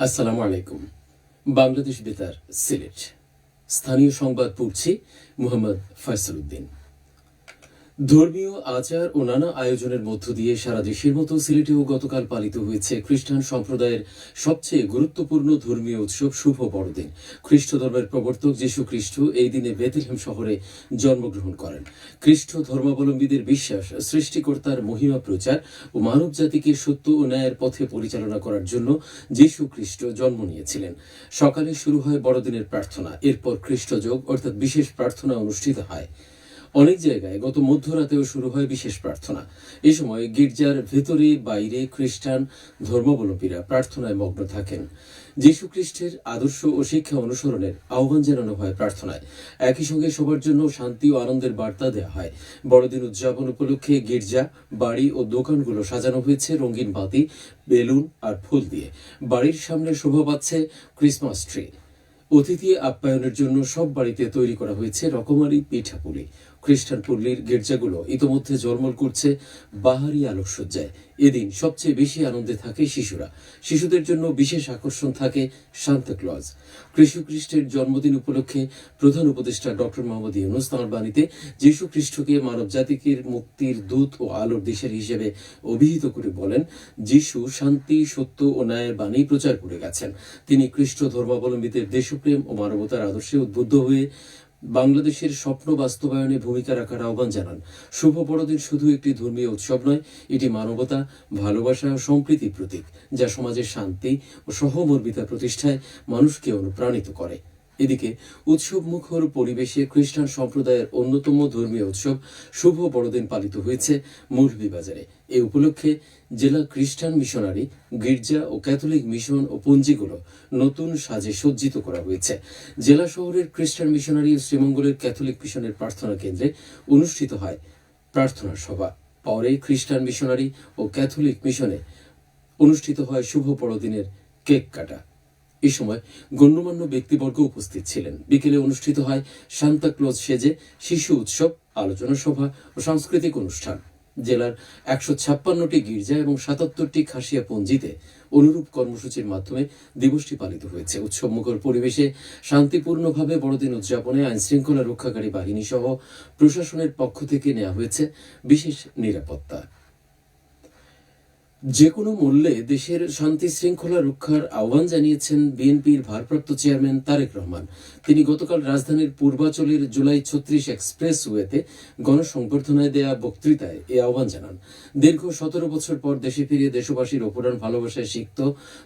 আসসালামু আলাইকুম। বাংলাদেশ বেতার, সিলেট। স্থানীয় সংবাদ পড়ছি মোহাম্মদ ফয়সাল উদ্দিন। ধর্মীয় আচার ও নানা আয়োজনের মধ্য দিয়ে সারা দেশের মতো সিলেটেও গতকাল পালিত হয়েছে খ্রিস্টান সম্প্রদায়ের সবচেয়ে গুরুত্বপূর্ণ ধর্মীয় উৎসব শুভ বড়দিন। খ্রিস্ট ধর্মের প্রবর্তক যীশু খ্রিস্ট এই দিনে বেথলেহেম শহরে জন্মগ্রহণ করেন। খ্রিস্ট ধর্মাবলম্বীদের বিশ্বাস সৃষ্টিকর্তার মহিমা প্রচার ও মানব জাতিকে সত্য ও ন্যায়ের পথে পরিচালনা করার জন্য যীশু খ্রিস্ট জন্ম নিয়েছিলেন। সকালে শুরু হয় বড়দিনের প্রার্থনা, এরপর খ্রিস্টযোগ অর্থাৎ বিশেষ প্রার্থনা অনুষ্ঠিত হয়। অনেক জায়গায় গত মধ্যরাতেও শুরু হয় বিশেষ প্রার্থনা। এ সময় গির্জার ভেতরে বাইরে খ্রিস্টান ধর্মাবলম্বীরা প্রার্থনায় মগ্ন থাকেন। যীশু খ্রিস্টের আদর্শ ও শিক্ষা অনুসরণের আহ্বান জানানো হয় প্রার্থনায়। একই সঙ্গে সবার জন্য শান্তি ও আনন্দের বার্তা দেওয়া হয়। বড়দিন উদযাপন উপলক্ষে গির্জা, বাড়ি ও দোকানগুলো সাজানো হয়েছে রঙিন বাতি, বেলুন আর ফুল দিয়ে। বাড়ির সামনে শোভা পাচ্ছে ক্রিসমাস ট্রি। অতিথি আপ্যায়নের জন্য সব বাড়িতে তৈরি করা হয়েছে রকমারি পিঠাপুলি। খ্রিস্টান পল্লীর গির্জাগুলো ইতোমধ্যে ঝলমল করছে বাহারি আলোকসজ্জায়। এদিন সবচেয়ে বেশি আনন্দে থাকে শিশুরা। শিশুদের জন্য বিশেষ আকর্ষণ থাকে সান্তা ক্লজ। যীশু খ্রিস্টের জন্মদিন উপলক্ষে প্রধান উপদেষ্টা ডক্টর মোহাম্মদ ইউনূস তাঁর বাণীতে যীশু খ্রিস্টকে মানব জাতিকে মুক্তির দূত ও আলোর দিশারি হিসেবে অভিহিত করে বলেন, যীশু শান্তি, সত্য ও ন্যায়ের বাণী প্রচার করে গেছেন। তিনি খ্রিস্ট ধর্মাবলম্বীদের দেশপ্রেম ও মানবতার আদর্শে উদ্বুদ্ধ হয়ে বাংলাদেশের স্বপ্ন বাস্তবায়নে ভূমিকা রাখার আহ্বান জানান। শুভ বড়দিন শুধু একটি ধর্মীয় উৎসব নয়, এটি মানবতা, ভালোবাসা ও সম্প্রীতির প্রতীক, যা সমাজের শান্তি ও সহমর্মিতা প্রতিষ্ঠায় মানুষকে অনুপ্রাণিত করে। এদিকে উৎসব মুখর পরিবেশে খ্রিস্টান সম্প্রদায়ের অন্যতম ধর্মীয় উৎসব শুভ বড়দিন পালিত হয়েছে মৌলভীবাজারে। এ উপলক্ষে জেলা খ্রিস্টান মিশনারি, গির্জা ও ক্যাথলিক মিশন ও পঞ্জিগুলো নতুন সাজে সজ্জিত করা হয়েছে। জেলা শহরের খ্রিস্টান মিশনারি ও শ্রীমঙ্গলের ক্যাথলিক মিশনের প্রার্থনা কেন্দ্রে অনুষ্ঠিত হয় প্রার্থনা সভা। পরে খ্রিস্টান মিশনারি ও ক্যাথলিক মিশনে অনুষ্ঠিত হয় শুভ বড়দিনের কেক কাটা। এই সময় গণ্যমান্য ব্যক্তিবর্গ উপস্থিত ছিলেন। বিকেলে অনুষ্ঠিত হয় সান্তা ক্লজ সেজে শিশু উৎসব, আলোচনা সভা ও সাংস্কৃতিক অনুষ্ঠান। জেলার ১৫৬টি গির্জা এবং ৭৭টি খাসিয়া পঞ্জিতে অনুরূপ কর্মসূচির মাধ্যমে দিবসটি পালিত হয়েছে। উৎসবমুখর পরিবেশে শান্তিপূর্ণভাবে বড়দিন উদযাপনে আইনশৃঙ্খলা রক্ষাকারী বাহিনী সহ প্রশাসনের পক্ষ থেকে নেওয়া হয়েছে বিশেষ নিরাপত্তা। যে কোনো মূল্যে দেশের শান্তি শৃঙ্খলা রক্ষার আহ্বান জানিয়েছেন বিএনপির ভারপ্রাপ্ত চেয়ারম্যান তারেক রহমান। তিনি গতকাল রাজধানীর পূর্বাচলের জুলাই ৩৬ এক্সপ্রেসওয়েতে গণসংবর্ধনায় দেয়া বক্তৃতায় এ আহ্বান জানান। দীর্ঘ ১৭ বছর পর দেশে ফিরে দেশবাসীর অপরাণ ভালোবাসায় সিক্ত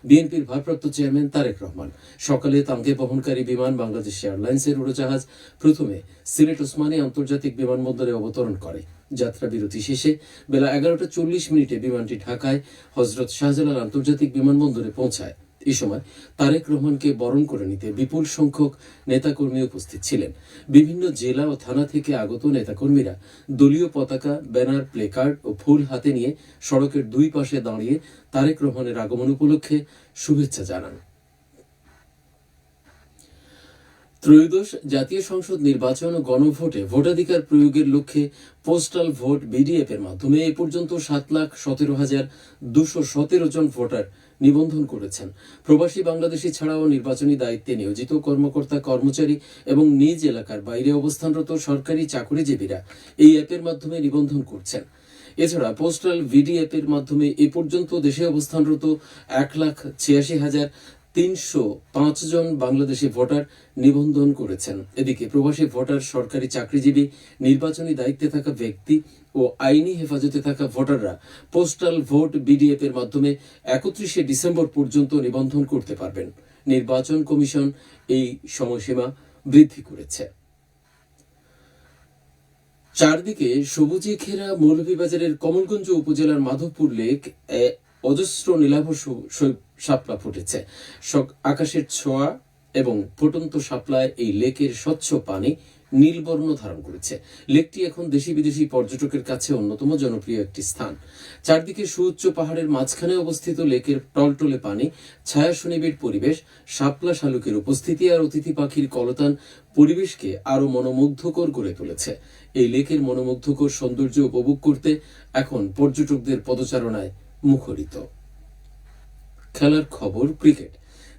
বিএনপির ভারপ্রাপ্ত চেয়ারম্যান তারেক রহমান সকালে তাঁকে বহনকারী বিমান বাংলাদেশ এয়ারলাইন্সের উড়োজাহাজ প্রথমে সিলেট ওসমানী আন্তর্জাতিক বিমানবন্দরে অবতরণ করে। যাত্রা বিরতি শেষে বেলা ১১টা ৪০ বিমানটি ঢাকায় হজরত শাহজালাল আন্তর্জাতিক বিমানবন্দরে পৌঁছায়। এই সময় তারেক রহমানকে বরণ করে নিতে বিপুল সংখ্যক নেতাকর্মী উপস্থিত ছিলেন। বিভিন্ন জেলা ও থানা থেকে আগত নেতাকর্মীরা দলীয় পতাকা, ব্যানার, প্লেকার্ড ও ফুল হাতে নিয়ে সড়কের দুই পাশে দাঁড়িয়ে তারেক রহমানের আগমন উপলক্ষে শুভেচ্ছা জানান। ত্রয়োদশ জাতীয় সংসদ নির্বাচন ও গণভোটে ভোটাধিকার প্রয়োগের লক্ষ্যে পোস্টাল ভোট বিডিএফ এর মাধ্যমে এ পর্যন্ত ৭,১৭,২১৭ জন ভোটার নিবন্ধন করেছেন। প্রবাসী বাংলাদেশি ছাড়াও নির্বাচনী দায়িত্বে নিয়োজিত কর্মকর্তা, কর্মচারী এবং নিজ এলাকার বাইরে অবস্থানরত সরকারি চাকরিজীবীরা এই অ্যাপের মাধ্যমে নিবন্ধন করছেন। এছাড়া পোস্টাল ভিডিএফ এর মাধ্যমে এ পর্যন্ত দেশে অবস্থানরত ১,৮৬,৩০৫ জন বাংলাদেশি ভোটার নিবন্ধন করেছেন। এদিকে প্রবাসী ভোটার, সরকারি চাকরিজীবী, নির্বাচনী দায়িত্বে থাকা ব্যক্তি ও আইনি হেফাজতে থাকা ভোটাররা পোস্টাল ভোট বিডিএফ এর মাধ্যমে ৩১শে ডিসেম্বর পর্যন্ত নিবন্ধন করতে পারবেন। নির্বাচন কমিশন এই সময়সীমা বৃদ্ধি করেছে। চারদিকে সবুজে ঘেরা মৌলভীবাজারের কমলগঞ্জ উপজেলার মাধবপুর লেক অজস্র নীলাভ শাপলা ফুটেছে। আকাশের ছোঁয়া এবং ফুটন্ত শাপলায় এই লেকের স্বচ্ছ পানি নীলবর্ণ ধারণ করেছে। লেকটি এখন দেশি বিদেশি পর্যটকের কাছে অন্যতম জনপ্রিয় একটি স্থান। চারদিকে সুউচ্চ পাহাড়ের মাঝখানে অবস্থিত লেকের টলটলে পানি, ছায়া সুনিবিড় পরিবেশ, শাপলা শালুকের উপস্থিতি আর অতিথি পাখির কলতান পরিবেশকে আরো মনোমুগ্ধকর করে তুলেছে। এই লেকের মনোমুগ্ধকর সৌন্দর্য উপভোগ করতে এখন পর্যটকদের পদচারণায় মুখরিত। খেলার খবর, ক্রিকেট।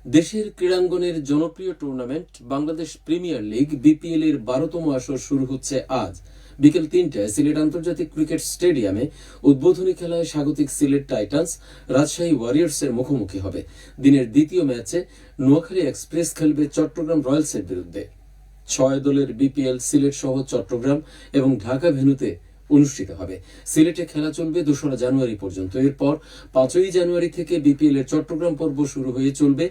দেশের ক্রীড়াঙ্গনের জনপ্রিয় tournament Bangladesh premier league BPL এর 12তম আসর শুরু হচ্ছে আজ বিকেল 3টায় সিলেট আন্তর্জাতিক ক্রিকেট স্টেডিয়ামে। উদ্বোধনী খেলায় স্বাগতিক সিলেট টাইটান্স রাজশাহী ওয়ারিয়র্সের মুখোমুখি হবে। দিনের দ্বিতীয় ম্যাচে নোয়াখালী এক্সপ্রেস খেলবে চট্টগ্রাম রয়্যালসের বিরুদ্ধে। 6 দলের বিপিএল সিলেট সহ চট্টগ্রাম এবং ঢাকা ভেন্যুতে অনুষ্ঠিত হবে। সিলেটে খেলা চলবে 2রা জানুয়ারি পর্যন্ত। এরপর 5ই জানুয়ারি থেকে বিপিএল এর চট্টগ্রাম পর্ব শুরু হয়ে চলবে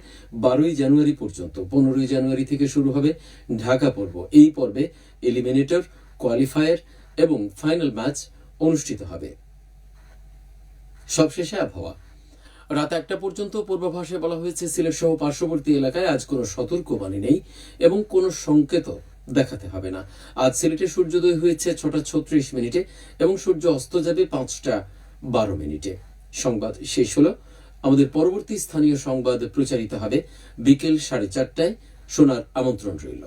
12ই জানুয়ারি পর্যন্ত। 15ই জানুয়ারি থেকে শুরু হবে ঢাকা পর্ব। এই পর্বে এলিমিনেটর, কোয়ালিফায়ার এবং ফাইনাল ম্যাচ অনুষ্ঠিত হবে। সবশেষে আবহাওয়া। রাত 1টা পর্যন্ত পূর্বাভাসে বলা হয়েছে সিলেট সহ পার্শ্ববর্তী এলাকায় আজ কোনো সতর্কবাণী নেই এবং কোনো সংকেত দেখাতে হবে না। আজ সিলেটে সূর্যোদয় হয়েছে 6টা 36 মিনিটে এবং সূর্য অস্ত যাবে 5টা 12 মিনিটে। সংবাদ শেষ হলো। আমাদের পরবর্তী স্থানীয় সংবাদ প্রচারিত হবে বিকেল 4:30টায়। শোনার আমন্ত্রণ রইল।